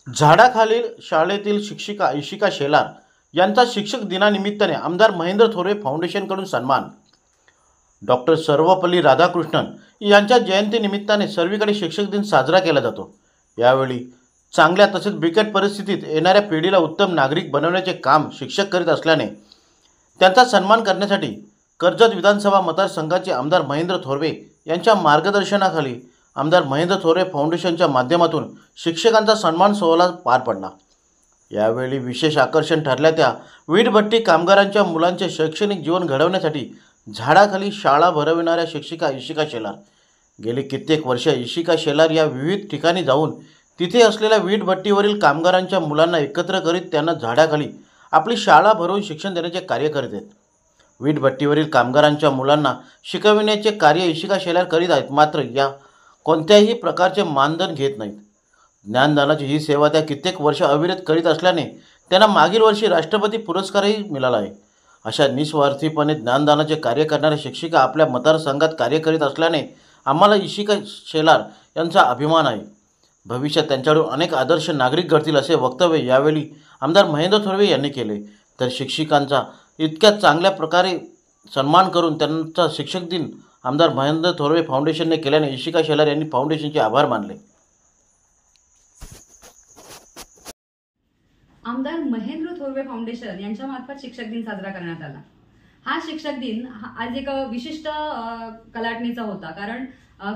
झाडाखालील शाळेतील शिक्षिका इशिका शेलार यांचा शिक्षक दिनानिमित्ताने आमदार महेंद्र थोरवे फाउंडेशनकडून सन्मान। डॉक्टर सर्वपल्ली राधाकृष्णन यांच्या जयंतीनिमित्ताने सर्वीकडे शिक्षक दिन साजरा केला जातो। यावेळी चांगल्या तसेच बिकट परिस्थितीत येणाऱ्या पिढीला उत्तम नागरिक बनवण्याचे काम शिक्षक करीत असल्याने त्यांचा सन्मान करण्यासाठी कर्जत विधानसभा मतदारसंघाचे आमदार महेंद्र थोरवे यांच्या मार्गदर्शनाखाली आमदार महेंद्र थोरवे फाउंडेशनच्या माध्यमातून शिक्षकांचा सन्मान सोहळा पार पडला। यावेळी विशेष आकर्षण ठरल्या त्या वीटभट्टी कामगारांच्या मुलांचे शैक्षणिक जीवन घडवण्यासाठी झाडाखाली शाळा भरविणाऱ्या शिक्षिका इशिका शेलार गेली कित्येक वर्ष इशिका शेलार या विविध ठिकाणी जाऊन तिथे असलेल्या वीटभट्टीवरील कामगारांच्या मुलांना एकत्र करीत त्यांना झाडाखाली आपली शाळा भरवून शिक्षण देण्याचे कार्य करीत आहेत। वीटभट्टीवरील कामगारांच्या मुलांना शिकविण्याचे कार्य इशिका शेलार करीत आहेत, मात्र या कोणत्याही प्रकारचे मानधन घेत नाहीत। ज्ञानदानाची ही सेवा त्या कित्येक वर्ष अविरत करीत असल्याने त्यांना मागील वर्षी राष्ट्रपती पुरस्कारही मिळाला आहे। अशा निस्वार्थीपणे ज्ञानदानाचे कार्य करणाऱ्या शिक्षिका आपल्या मतदारसंघात कार्य करीत असल्याने आम्हाला इशिका शेलार यांचा अभिमान आहे। भविष्यात त्यांच्याकडून अनेक आदर्श नागरिक घडतील असे वक्तव्य यावेळी आमदार महेंद्र थोरवे यांनी केले। तर शिक्षकांचा इतक्या चांगल्या प्रकारे सन्मान करून त्यांचा शिक्षक दिन आमदार महेंद्र थोरवे फाउंडेशनने केल्याने इशिका शेलार यांनी फाउंडेशनचे आभार मानले। आमदार महेंद्र थोरवे फाउंडेशन यांच्या मार्फत शिक्षक दिन साजरा करण्यात आला। हा शिक्षक दिन आज एक विशिष्ट कलाटणीचा होता, कारण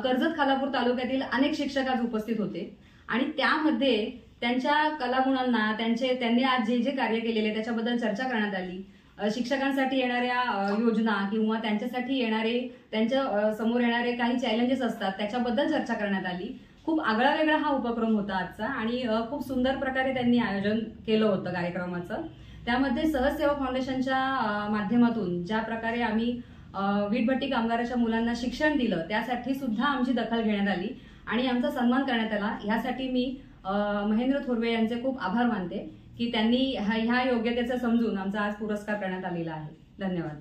कर्जत खालापूर तालुक्यातील अनेक शिक्षक आज उपस्थित होते आणि त्यामध्ये त्यांच्या कलागुणांना त्यांनी आज जे कार्य केलेले त्याच्याबद्दल चर्चा करण्यात आली। शिक्षकांसाठी येणाऱ्या योजना किंवा त्यांच्यासाठी येणारे त्यांच्या समोर येणारे काही चॅलेंजेस असतात त्याच्याबद्दल चर्चा करण्यात आली। खूप आगळा वेगळा हा उपक्रम होता आजचा आणि खूप सुंदर प्रकारे त्यांनी आयोजन केलं होतं कार्यक्रमाचं। त्यामध्ये सहज सेवा फाउंडेशनच्या माध्यमातून ज्या प्रकारे आम्ही वीटभट्टी कामगाराच्या मुलांना शिक्षण दिलं त्यासाठी सुद्धा आमची दखल घेण्यात आली आणि आमचा सन्मान करण्यात आला। यासाठी मी महेंद्र थोरवे यांचे खूप आभार मानते की त्यांनी ह्या योग्यतेचं समजून आमचा आज पुरस्कार करण्यात आलेला आहे। धन्यवाद।